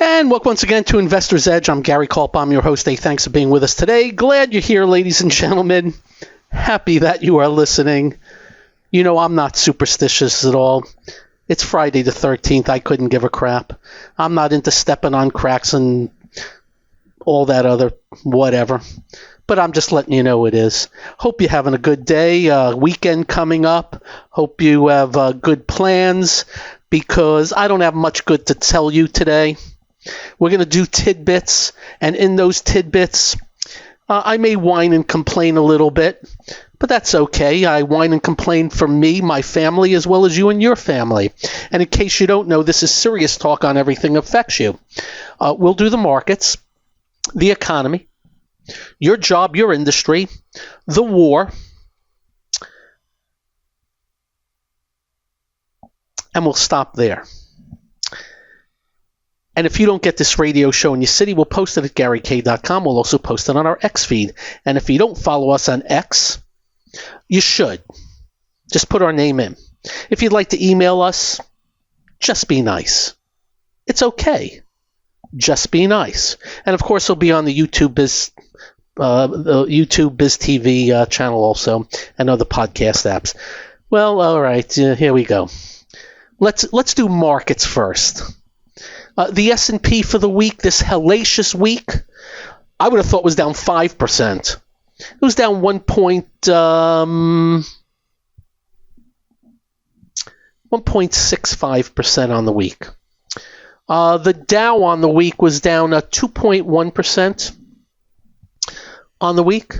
And welcome once again to Investor's Edge. I'm Gary Kaltbaum, your host. Hey, thanks for being with us today. Glad you're here, ladies and gentlemen. Happy that you are listening. You know, I'm not superstitious at all. It's Friday the 13th. I couldn't give a crap. I'm not into stepping on cracks and all that other whatever. But I'm just letting you know it is. Hope you're having a good day. Weekend coming up. Hope you have good plans, because I don't have much good to tell you today. We're going to do tidbits, and in those tidbits, I may whine and complain a little bit, but that's okay. I whine and complain for me, my family, as well as you and your family. And in case you don't know, this is serious talk on everything that affects you. We'll do the markets, the economy, your job, your industry, the war, and we'll stop there. And if you don't get this radio show in your city, we'll post it at GaryK.com. We'll also post it on our X feed. And if you don't follow us on X, you should. Just put our name in. If you'd like to email us, just be nice. It's okay. Just be nice. And of course, it'll be on the YouTube BizTV channel also, and other podcast apps. Well, all right, here we go. Let's do markets first. The S&P for the week, this hellacious week, I would have thought was down 5%. It was down 1.65% on the week. The Dow on the week was down 2.1% on the week.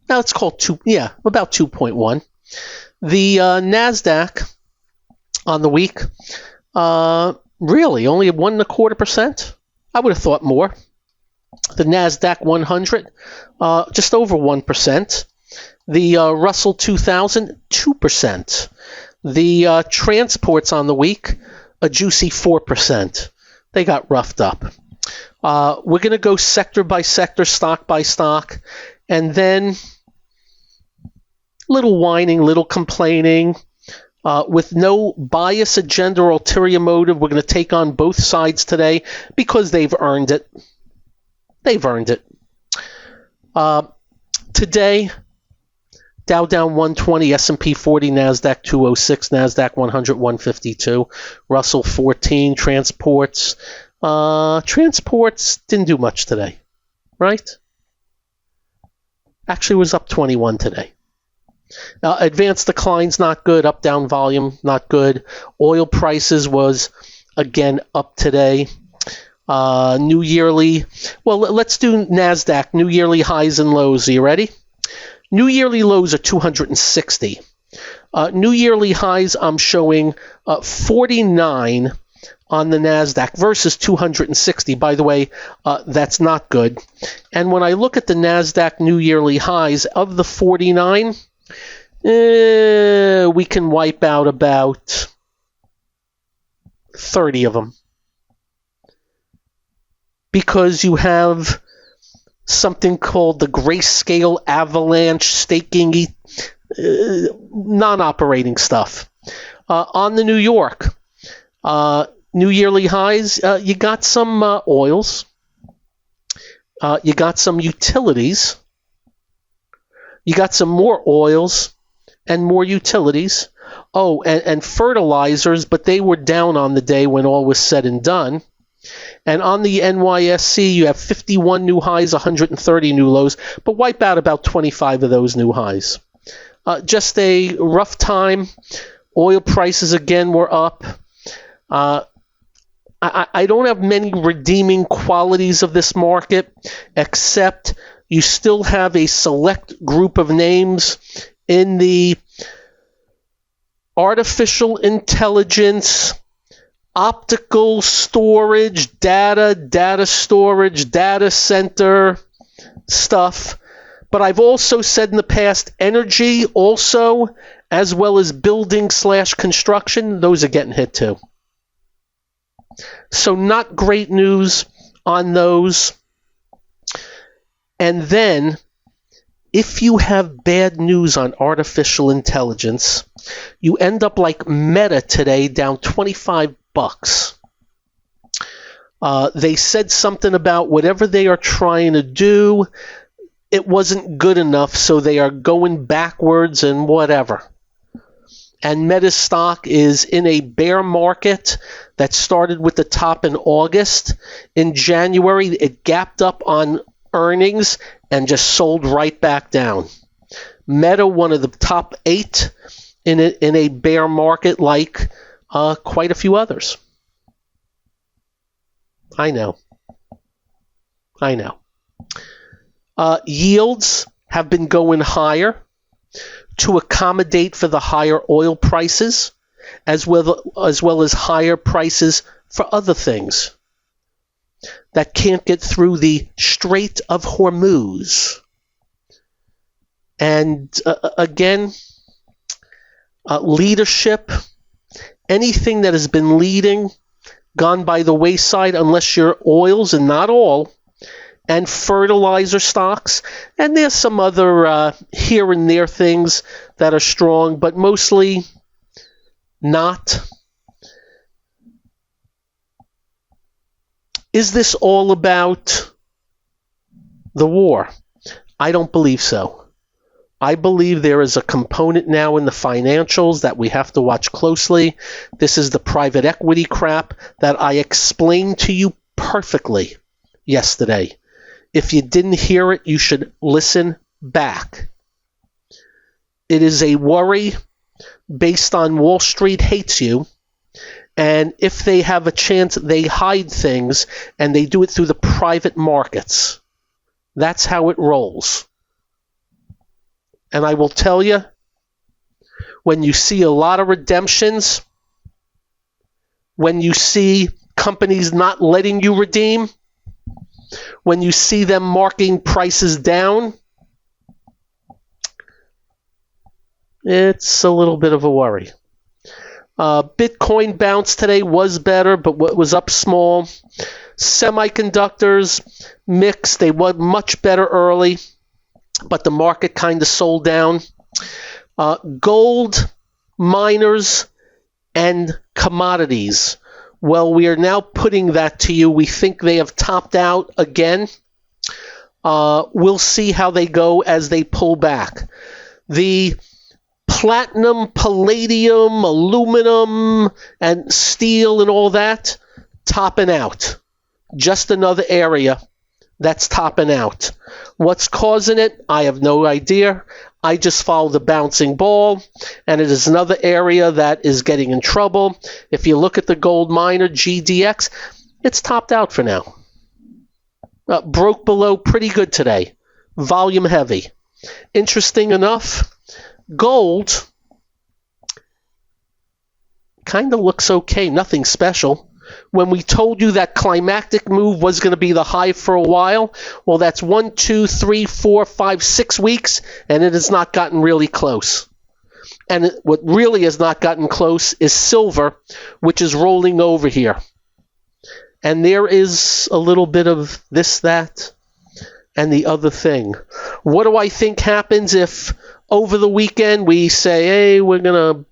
Now it's called about 2.1. The NASDAQ on the week, really, only 1.25%? I would have thought more. The NASDAQ 100, just over 1%. The Russell 2000, 2%. The transports on the week, a juicy 4%. They got roughed up. We're going to go sector by sector, stock by stock, and then little whining, little complaining. With no bias, agenda, or ulterior motive, we're going to take on both sides today because they've earned it. They've earned it. Today, Dow down 120, S&P 40, NASDAQ 206, NASDAQ 100, 152, Russell 14, transports. Transports didn't do much today, right? Actually, it was up 21 today. Advanced declines, not good. Up, down volume, not good. Oil prices was, again, up today. New yearly, well, let's do NASDAQ, new yearly highs and lows. Are you ready? New yearly lows are 260. New yearly highs, I'm showing 49 on the NASDAQ versus 260. By the way, that's not good. And when I look at the NASDAQ new yearly highs, of the 49, we can wipe out about 30 of them, because you have something called the grayscale avalanche staking, non-operating stuff. On the New York, new yearly highs, you got some oils, you got some utilities, you got some more oils and more utilities. Oh, and fertilizers, but they were down on the day when all was said and done. And on the NYSE, you have 51 new highs, 130 new lows, but wipe out about 25 of those new highs. Just a rough time. Oil prices, again, were up. I don't have many redeeming qualities of this market, except you still have a select group of names in the artificial intelligence, optical storage, data storage, data center stuff. But I've also said in the past, energy also, as well as building/construction, those are getting hit too. So not great news on those. And then, if you have bad news on artificial intelligence, you end up like Meta today, down $25. They said something about whatever they are trying to do, it wasn't good enough, so they are going backwards and whatever. And Meta stock is in a bear market that started with the top in August. In January, it gapped up on earnings and just sold right back down. Meta, one of the top 8 in a bear market, like quite a few others. I know. Yields have been going higher to accommodate for the higher oil prices, as well as higher prices for other things that can't get through the Strait of Hormuz. And again, leadership, anything that has been leading, gone by the wayside unless you're oils, and not all, and fertilizer stocks. And there's some other here and there things that are strong, but mostly not. Is this all about the war? I don't believe so. I believe there is a component now in the financials that we have to watch closely. This is the private equity crap that I explained to you perfectly yesterday. If you didn't hear it, you should listen back. It is a worry based on Wall Street hates you, and if they have a chance, they hide things, and they do it through the private markets. That's how it rolls. And I will tell you, when you see a lot of redemptions, when you see companies not letting you redeem, when you see them marking prices down, it's a little bit of a worry. Bitcoin bounce today was better, but what was up small. Semiconductors, mixed. They were much better early, but the market kind of sold down. Gold, miners, and commodities. Well, we are now putting that to you. We think they have topped out again. We'll see how they go as they pull back. The platinum, palladium, aluminum, and steel and all that, topping out. Just another area that's topping out. What's causing it? I have no idea. I just follow the bouncing ball, and it is another area that is getting in trouble. If you look at the gold miner, GDX, it's topped out for now. Broke below pretty good today. Volume heavy. Interesting enough, gold kind of looks okay. Nothing special. When we told you that climactic move was going to be the high for a while, well, that's 1, 2, 3, 4, 5, 6 weeks, and it has not gotten really close. And what really has not gotten close is silver, which is rolling over here. And there is a little bit of this, that, and the other thing. What do I think happens if over the weekend we say, hey, we're going to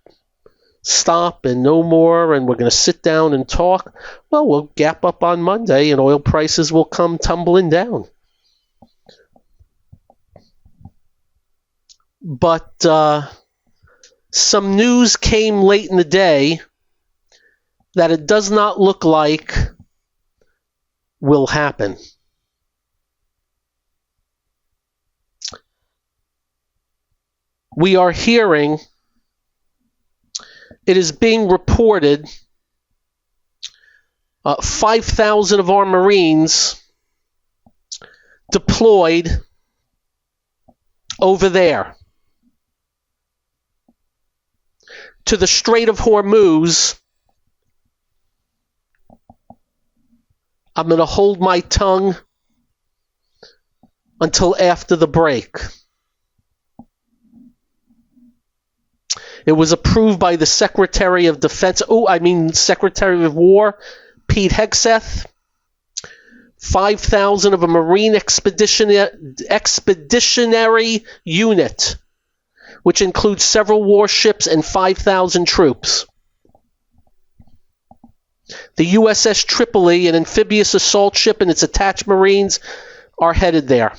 stop and no more, and we're going to sit down and talk? Well, we'll gap up on Monday and oil prices will come tumbling down. But some news came late in the day that it does not look like will happen. We are hearing, it is being reported, 5,000 of our Marines deployed over there to the Strait of Hormuz. I'm going to hold my tongue until after the break. It was approved by the Secretary of Defense, Secretary of War, Pete Hegseth. 5,000 of a Marine expeditionary unit, which includes several warships and 5,000 troops. The USS Tripoli, an amphibious assault ship, and its attached Marines are headed there.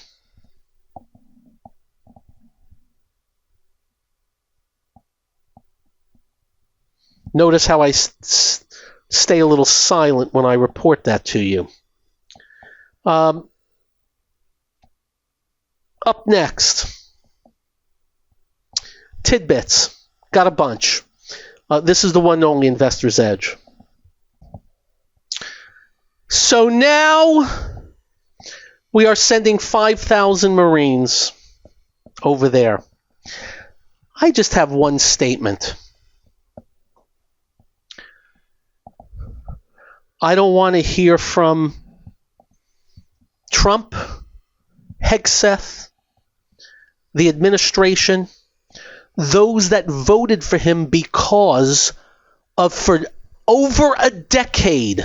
Notice how I stay a little silent when I report that to you. Up next, tidbits. Got a bunch. This is the one and only Investor's Edge. So now we are sending 5,000 Marines over there. I just have one statement. I don't want to hear from Trump, Hegseth, the administration, those that voted for him because of, for over a decade,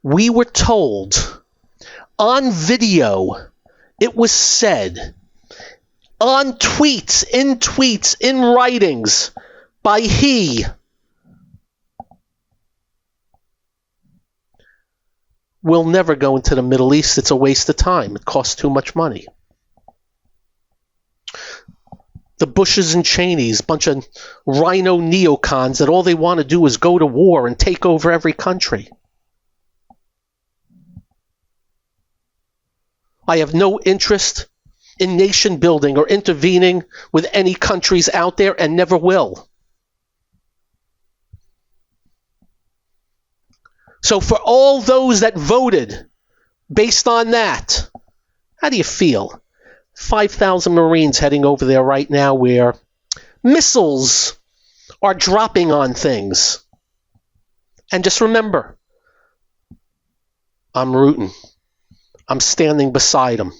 we were told on video, it was said, on tweets, in writings, by he, we'll never go into the Middle East. It's a waste of time. It costs too much money. The Bushes and Cheneys, bunch of rhino neocons that all they want to do is go to war and take over every country. I have no interest in nation building or intervening with any countries out there and never will. So for all those that voted based on that, how do you feel? 5,000 Marines heading over there right now where missiles are dropping on things. And just remember, I'm rooting. I'm standing beside them.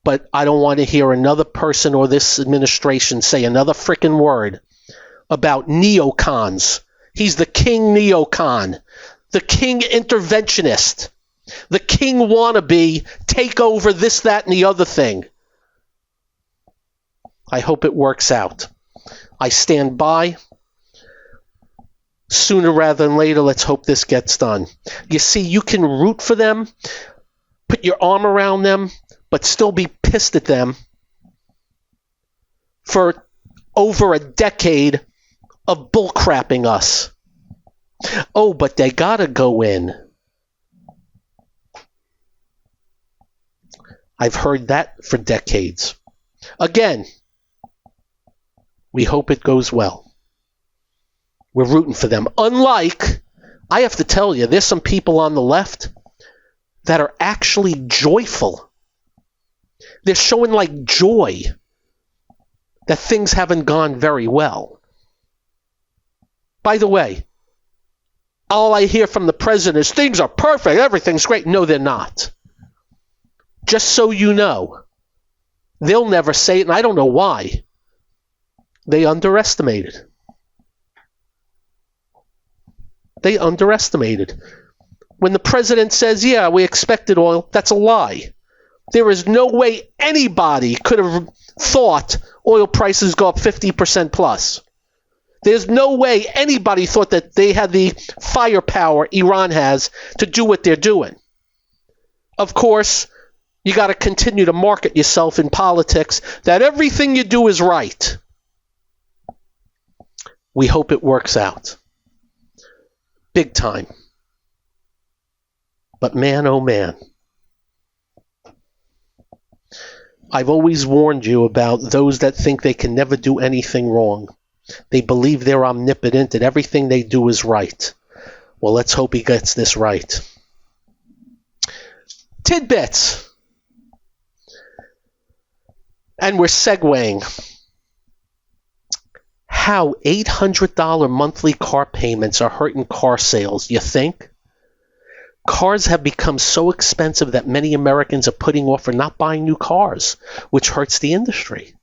But I don't want to hear another person or this administration say another frickin' word about neocons. He's the king neocon, the king interventionist, the king wannabe, take over this, that, and the other thing. I hope it works out. I stand by. Sooner rather than later, let's hope this gets done. You see, you can root for them, put your arm around them, but still be pissed at them for over a decade of bullcrapping us. Oh, but they gotta go in. I've heard that for decades. Again, we hope it goes well. We're rooting for them. Unlike, I have to tell you, there's some people on the left that are actually joyful. They're showing like joy that things haven't gone very well. By the way, all I hear from the president is things are perfect, everything's great. No, they're not. Just so you know, they'll never say it, and I don't know why. They underestimated. They underestimated. When the president says, yeah, we expected oil, that's a lie. There is no way anybody could have thought oil prices go up 50% plus. There's no way anybody thought that they had the firepower Iran has to do what they're doing. Of course, you got to continue to market yourself in politics that everything you do is right. We hope it works out. Big time. But man, oh man. I've always warned you about those that think they can never do anything wrong. They believe they're omnipotent and everything they do is right. Well, let's hope he gets this right. Tidbits. And we're segueing. How $800 monthly car payments are hurting car sales, you think? Cars have become so expensive that many Americans are putting off or not buying new cars, which hurts the industry.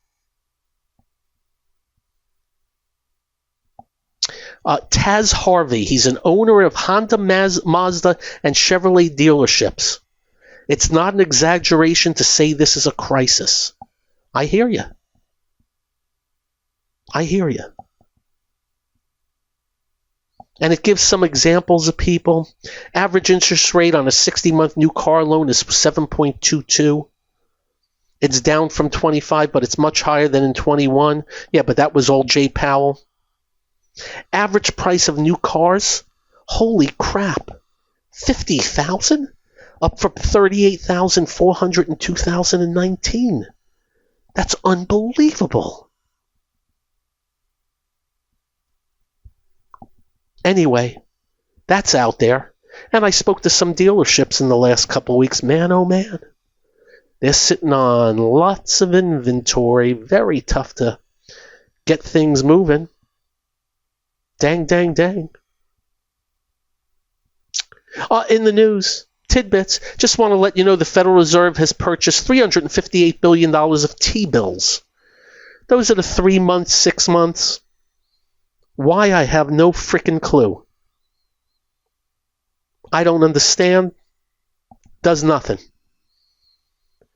Taz Harvey, he's an owner of Honda, Mazda, and Chevrolet dealerships. It's not an exaggeration to say this is a crisis. I hear you. I hear you. And it gives some examples of people. Average interest rate on a 60-month new car loan is 7.22. It's down from 25, but it's much higher than in 21. Yeah, but that was all Jay Powell. Average price of new cars, holy crap, $50,000, up from $38,400 in 2019. That's unbelievable. Anyway, that's out there. And I spoke to some dealerships in the last couple of weeks. Man, oh man. They're sitting on lots of inventory. Very tough to get things moving. Dang, dang, dang. In the news, tidbits. Just want to let you know the Federal Reserve has purchased $358 billion of T-bills. Those are the 3 months, 6 months. Why, I have no freaking clue. I don't understand. Does nothing.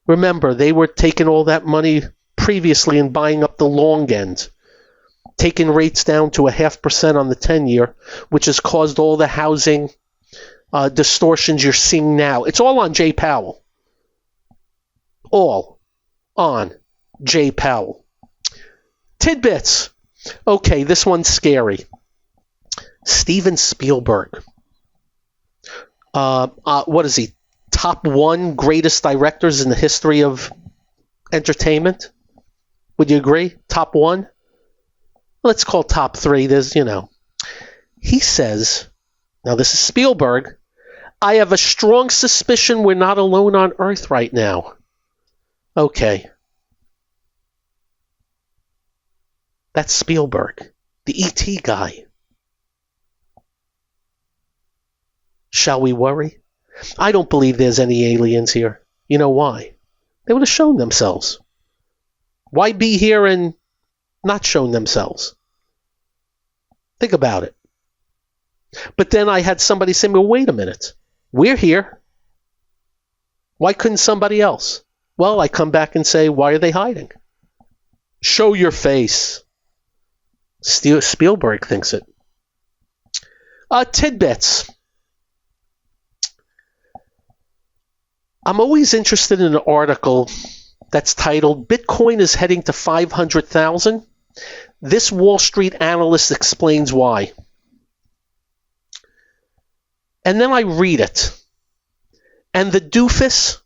Remember, they were taking all that money previously and buying up the long end, taking rates down to 0.5% on the 10-year, which has caused all the housing distortions you're seeing now. It's all on Jay Powell. All on Jay Powell. Tidbits. Okay, this one's scary. Steven Spielberg. What is he? Top 1 greatest directors in the history of entertainment? Would you agree? Top 1? Let's call top 3. There's, He says, now this is Spielberg, I have a strong suspicion we're not alone on Earth right now. Okay. That's Spielberg, the E.T. guy. Shall we worry? I don't believe there's any aliens here. You know why? They would have shown themselves. Why be here and not shown themselves? Think about it. But then I had somebody say, well, wait a minute. We're here. Why couldn't somebody else? Well, I come back and say, why are they hiding? Show your face. Spielberg thinks it. Tidbits. I'm always interested in an article that's titled, Bitcoin is heading to 500,000. This Wall Street analyst explains why. And then I read it. And the doofus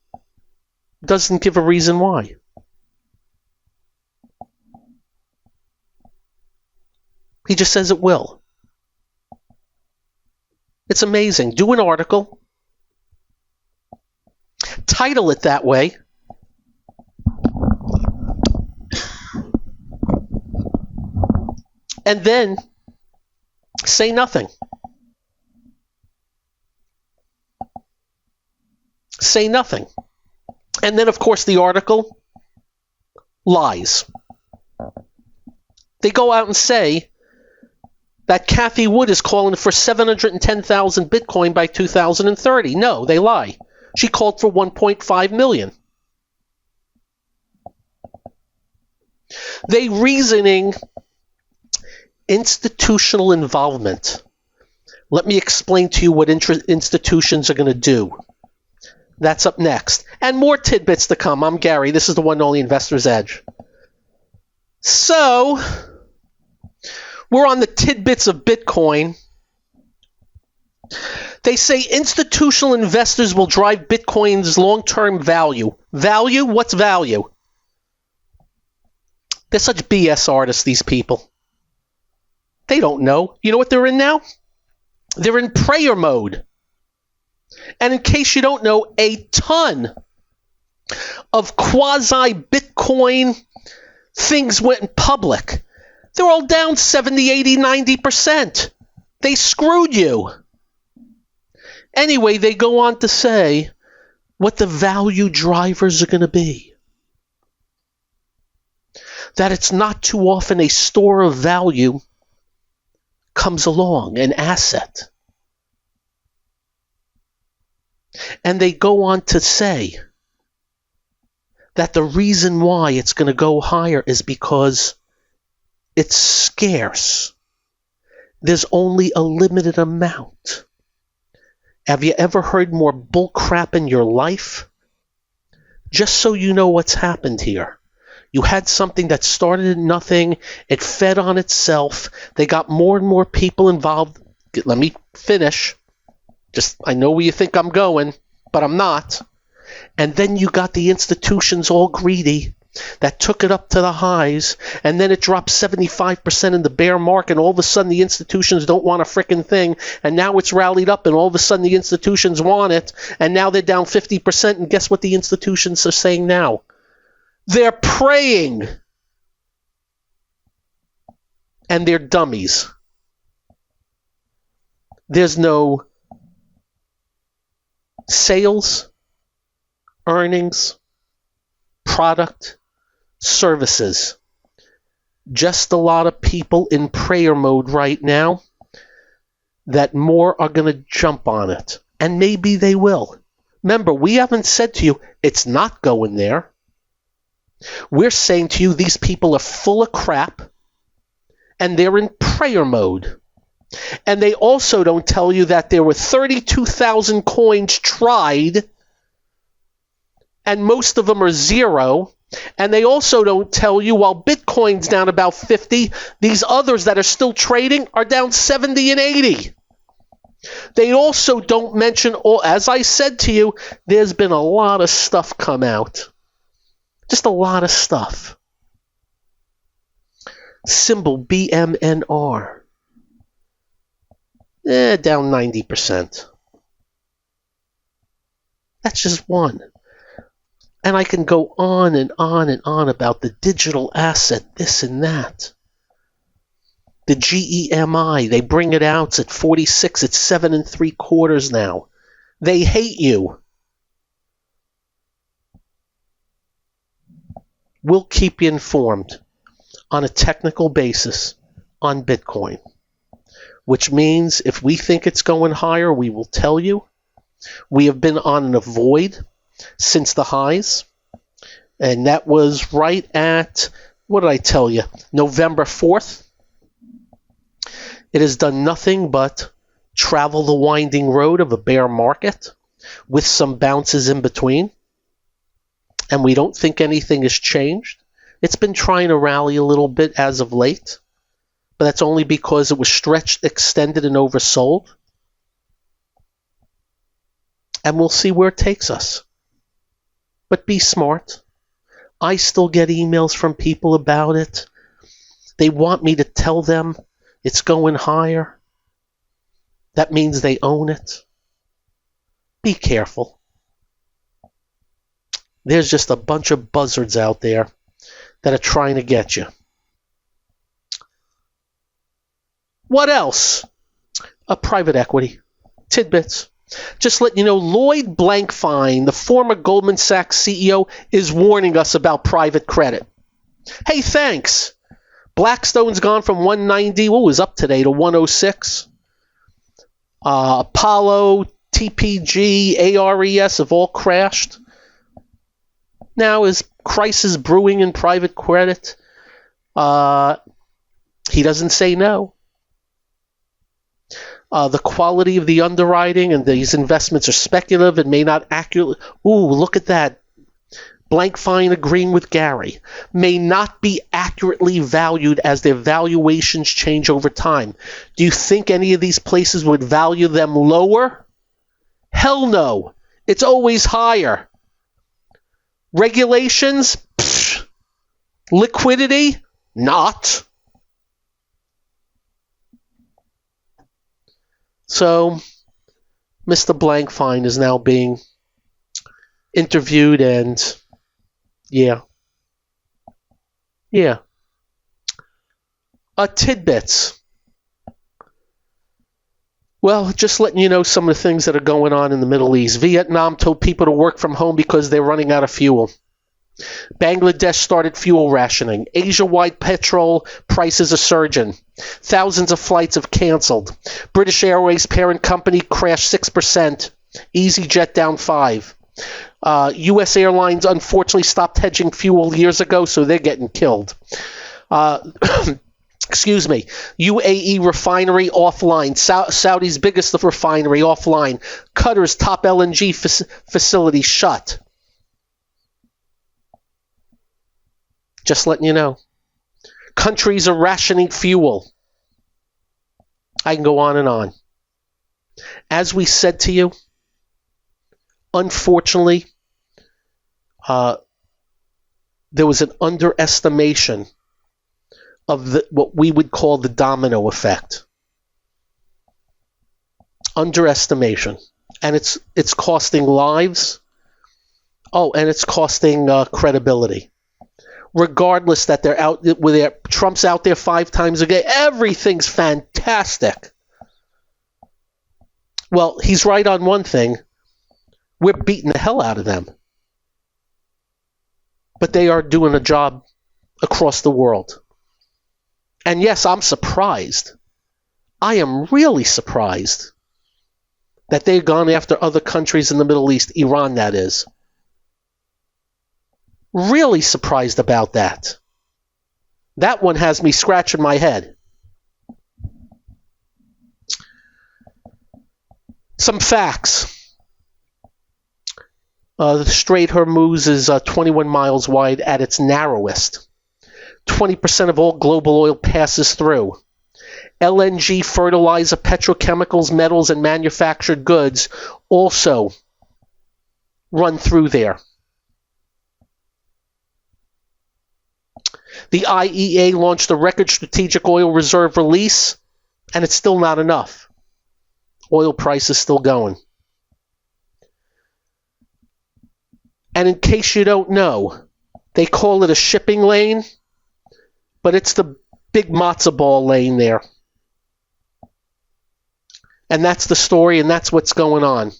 doesn't give a reason why. He just says it will. It's amazing. Do an article. Title it that way. And then say nothing. Say nothing. And then, of course, the article lies. They go out and say that Kathy Wood is calling for 710,000 Bitcoin by 2030. No, they lie. She called for 1.5 million. They reasoning institutional involvement. Let me explain to you what institutions are going to do. That's up next. And more tidbits to come. I'm Gary. This is the one and only Investor's Edge. So, we're on the tidbits of Bitcoin. They say institutional investors will drive Bitcoin's long-term value. Value? What's value? They're such BS artists, these people. They don't know. You know what they're in now? They're in prayer mode. And in case you don't know, a ton of quasi-Bitcoin things went public. They're all down 70, 80, 90%. They screwed you. Anyway, they go on to say what the value drivers are going to be. That it's not too often a store of value comes along, an asset. And they go on to say that the reason why it's going to go higher is because it's scarce. there's only a limited amount. Have you ever heard more bull crap in your life? Just so you know what's happened here. You had something that started at nothing. It fed on itself. They got more and more people involved. Let me finish. I know where you think I'm going, but I'm not. And then you got the institutions all greedy that took it up to the highs, and then it dropped 75% in the bear market, and all of a sudden the institutions don't want a frickin' thing, and now it's rallied up, and all of a sudden the institutions want it, and now they're down 50%, and guess what the institutions are saying now? They're praying. And they're dummies. There's no sales, earnings, product, services. Just a lot of people in prayer mode right now that more are going to jump on it. And maybe they will. Remember, we haven't said to you, it's not going there. We're saying to you, these people are full of crap, and they're in prayer mode. And they also don't tell you that there were 32,000 coins tried, and most of them are zero. And they also don't tell you, while Bitcoin's down about 50, these others that are still trading are down 70 and 80. They also don't mention, as I said to you, there's been a lot of stuff come out. Just a lot of stuff. Symbol BMNR. Down 90%. That's just one. And I can go on and on and on about the digital asset, this and that. The GEMI, they bring it out, it's at 46, it's 7 3/4 now. They hate you. We'll keep you informed on a technical basis on Bitcoin, which means if we think it's going higher, we will tell you. We have been on an avoid since the highs, and that was right at, what did I tell you, November 4th. It has done nothing but travel the winding road of a bear market with some bounces in between. And we don't think anything has changed. It's been trying to rally a little bit as of late, but that's only because it was stretched, extended, and oversold. And we'll see where it takes us. But be smart. I still get emails from people about it. They want me to tell them it's going higher. That means they own it. Be careful. There's just a bunch of buzzards out there that are trying to get you. What else? Private equity. Tidbits. Just letting you know, Lloyd Blankfein, the former Goldman Sachs CEO, is warning us about private credit. Hey, thanks. Blackstone's gone from 190, what was up today, to 106. Apollo, TPG, ARES have all crashed. Now is crisis brewing in private credit? He doesn't say no. The quality of the underwriting and these investments are speculative and may not accurately... Ooh, look at that. Blankfein agreeing with Gary. May not be accurately valued as their valuations change over time. Do you think any of these places would value them lower? Hell no. It's always higher. Regulations? Pfft. Liquidity? Not. So, Mr. Blankfein is now being interviewed and, yeah. Tidbits. Well, just letting you know some of the things that are going on in the Middle East. Vietnam told people to work from home because they're running out of fuel. Bangladesh started fuel rationing. Asia-wide petrol prices are surging. Thousands of flights have canceled. British Airways parent company crashed 6%. EasyJet down 5%. U.S. Airlines unfortunately stopped hedging fuel years ago, so they're getting killed. UAE refinery offline. Saudi's biggest refinery offline. Qatar's top LNG facility shut. Just letting you know. Countries are rationing fuel. I can go on and on. As we said to you, unfortunately, there was an underestimation of what we would call the domino effect. Underestimation. And it's costing lives. Oh, and it's costing credibility. Regardless that they're out with Trump's out there 5 times a day, everything's fantastic. Well, he's right on one thing. We're beating the hell out of them. But they are doing a job across the world. And yes, I'm surprised. I am really surprised that they've gone after other countries in the Middle East, Iran that is. Really surprised about that. That one has me scratching my head. Some facts. The Strait Hormuz is 21 miles wide at its narrowest. 20% of all global oil passes through. LNG, fertilizer, petrochemicals, metals, and manufactured goods also run through there. The IEA launched a record strategic oil reserve release, and it's still not enough. Oil price is still going. And in case you don't know, they call it a shipping lane, but it's the big matzo ball lane there. And that's the story, and that's what's going on.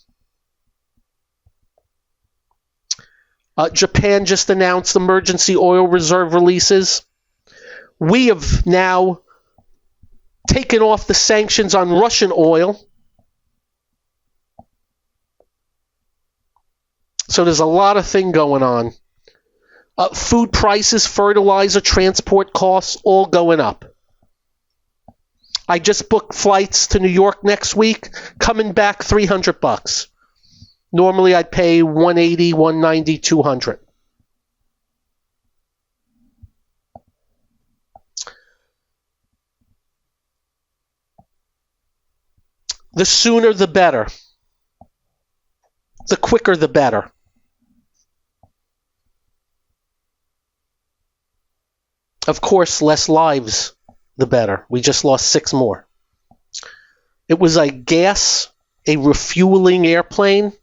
Japan just announced emergency oil reserve releases. We have now taken off the sanctions on Russian oil. So there's a lot of thing going on. Food prices, fertilizer, transport costs, all going up. I just booked flights to New York next week, coming back $300. Normally I'd pay $180, $190, $200. The sooner the better. The quicker the better. Of course, less lives, the better. We just lost 6 more. It was a refueling airplane.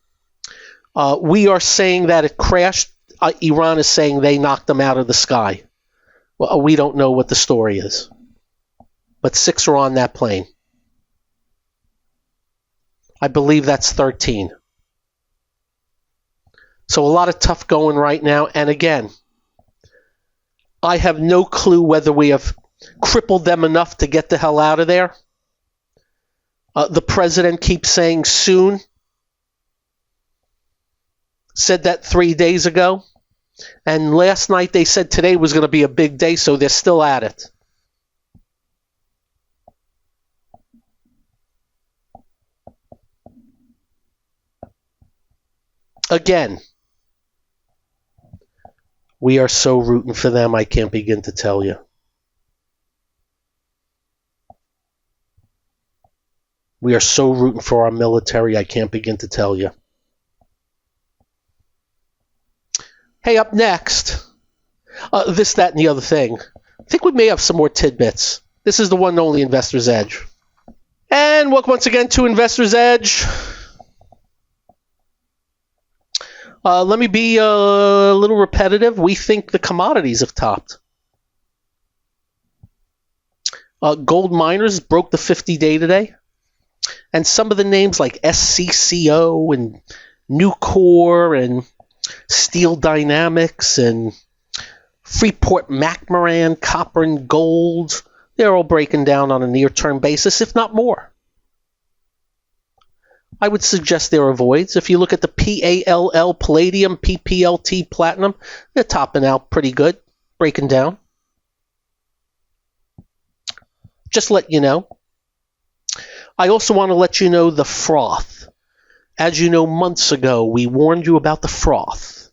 We are saying that it crashed. Iran is saying they knocked them out of the sky. Well, we don't know what the story is. But 6 are on that plane. I believe that's 13. So a lot of tough going right now. And again, I have no clue whether we have crippled them enough to get the hell out of there. The president keeps saying soon. Said that 3 days ago. And last night they said today was going to be a big day, so they're still at it. Again, we are so rooting for them, I can't begin to tell you. We are so rooting for our military, I can't begin to tell you. Hey, up next, this, that, and the other thing. I think we may have some more tidbits. This is the one and only Investor's Edge. And welcome once again to Investor's Edge. Let me be a little repetitive. We think the commodities have topped. Gold miners broke the 50-day today. And some of the names like SCCO and Nucor and Steel Dynamics and Freeport McMoran, copper and gold, they're all breaking down on a near-term basis, if not more. I would suggest there are voids. If you look at the PALL palladium, PPLT platinum, they're topping out pretty good, breaking down. Just let you know. I also want to let you know the froth. As you know, months ago, we warned you about the froth.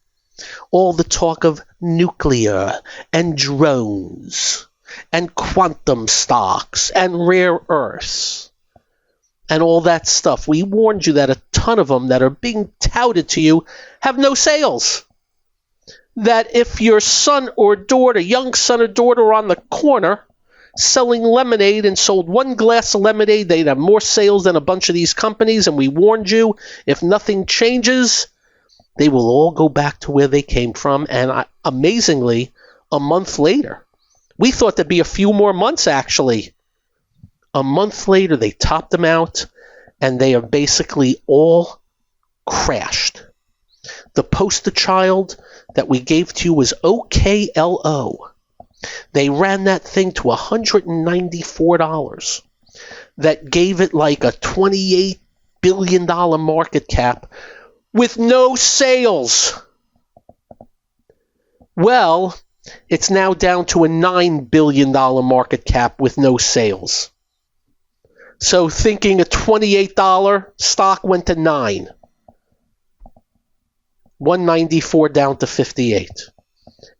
All the talk of nuclear and drones and quantum stocks and rare earths and all that stuff. We warned you that a ton of them that are being touted to you have no sales. That if your son or daughter, young son or daughter on the corner selling lemonade and sold one glass of lemonade, they'd have more sales than a bunch of these companies. And we warned you, if nothing changes, they will all go back to where they came from. And amazingly, a month later, we thought there'd be a few more months actually. A month later, they topped them out, and they are basically all crashed. The poster child that we gave to you was OKLO. They ran that thing to $194. That gave it like a $28 billion market cap with no sales. Well, it's now down to a $9 billion market cap with no sales. So thinking a $28 stock went to $9. 194 down to 58.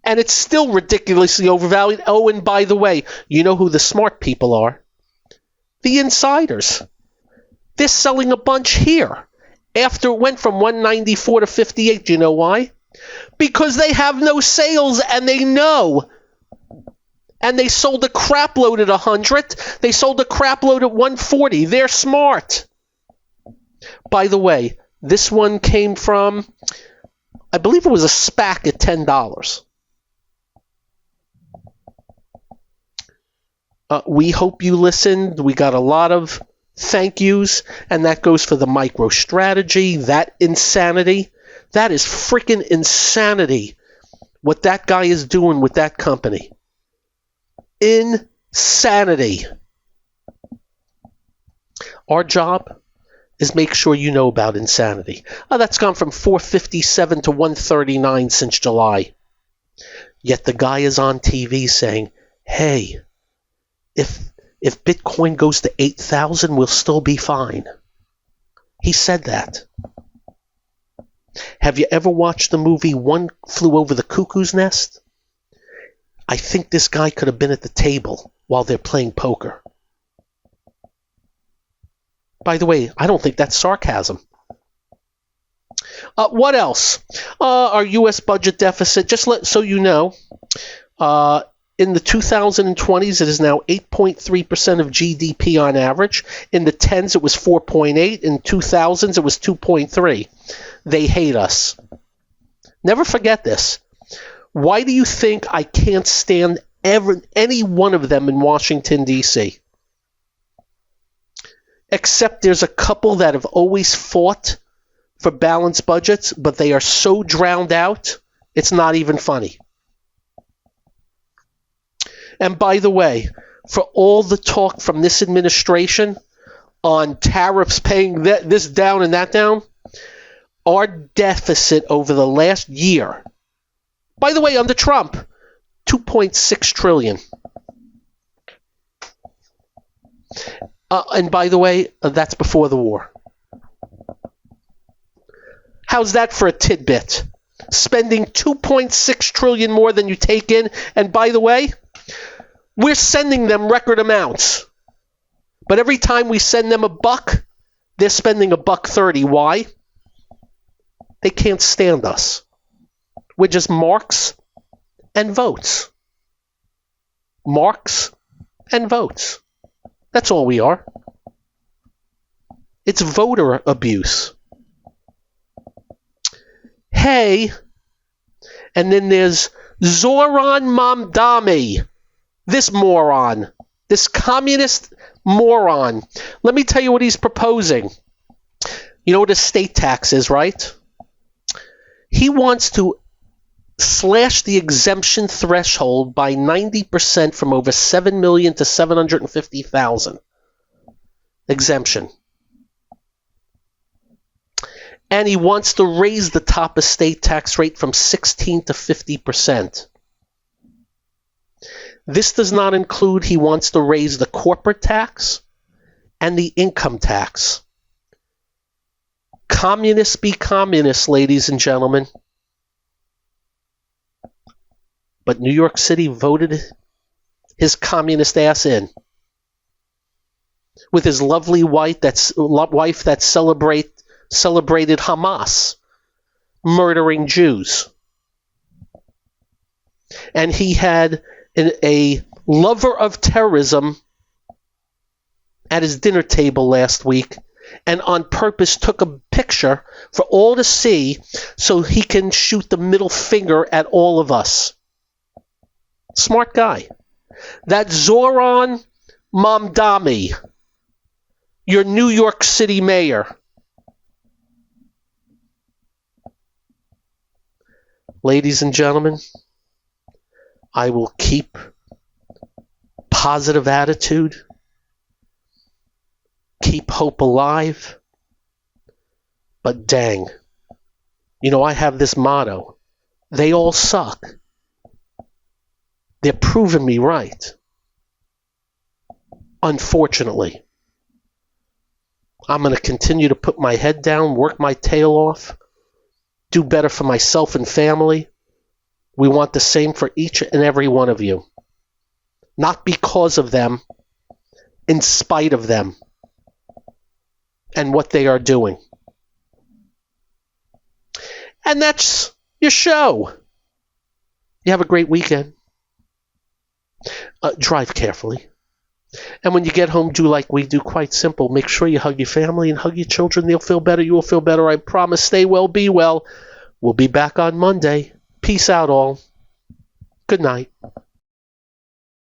And it's still ridiculously overvalued. Oh, and by the way, you know who the smart people are? The insiders. They're selling a bunch here. After it went from 194 to 58, do you know why? Because they have no sales and they know. And they sold a crap load at 100. They sold a crap load at 140. They're smart. By the way, this one came from, I believe it was a SPAC at $10. We hope you listened. We got a lot of thank yous, and that goes for the MicroStrategy, that insanity. That is freaking insanity, what that guy is doing with that company. Insanity. Our job is make sure you know about insanity. That's gone from 457 to 139 since July. Yet the guy is on TV saying, hey, if Bitcoin goes to 8,000, we'll still be fine. He said that. Have you ever watched the movie One Flew Over the Cuckoo's Nest? I think this guy could have been at the table while they're playing poker. By the way, I don't think that's sarcasm. What else? Our U.S. budget deficit, just so you know, in the 2020s, it is now 8.3% of GDP on average. In the 10s, it was 4.8. In 2000s, it was 2.3. They hate us. Never forget this. Why do you think I can't stand any one of them in Washington, D.C.? Except there's a couple that have always fought for balanced budgets, but they are so drowned out, it's not even funny. And by the way, for all the talk from this administration on tariffs paying this down and that down, our deficit over the last year, by the way, under Trump, $2.6 trillion. And by the way, that's before the war. How's that for a tidbit? Spending $2.6 trillion more than you take in, and by the way, we're sending them record amounts. But every time we send them $1, they're spending $1.30. Why? They can't stand us. We're just marks and votes. Marks and votes. That's all we are. It's voter abuse. Hey, and then there's Zoran Mamdani, this moron, this communist moron. Let me tell you what he's proposing. You know what estate tax is, right? He wants to slash the exemption threshold by 90% from over $7 million to $750,000. Exemption. And he wants to raise the top estate tax rate from 16 to 50%. This does not include he wants to raise the corporate tax and the income tax. Communists be communists, ladies and gentlemen. But New York City voted his communist ass in with his lovely wife that celebrated Hamas murdering Jews. And he had a lover of terrorism at his dinner table last week, and on purpose took a picture for all to see so he can shoot the middle finger at all of us. Smart guy. That Zoran Mamdani, your New York City mayor. Ladies and gentlemen, I will keep positive attitude, keep hope alive, but dang, I have this motto: they all suck. They're proving me right. Unfortunately, I'm going to continue to put my head down, work my tail off, do better for myself and family. We want the same for each and every one of you. Not because of them, in spite of them and what they are doing. And that's your show. You have a great weekend. Drive carefully. And when you get home, do like we do, quite simple. Make sure you hug your family and hug your children. They'll feel better. You will feel better. I promise. Stay well, be well. We'll be back on Monday. Peace out, all. Good night.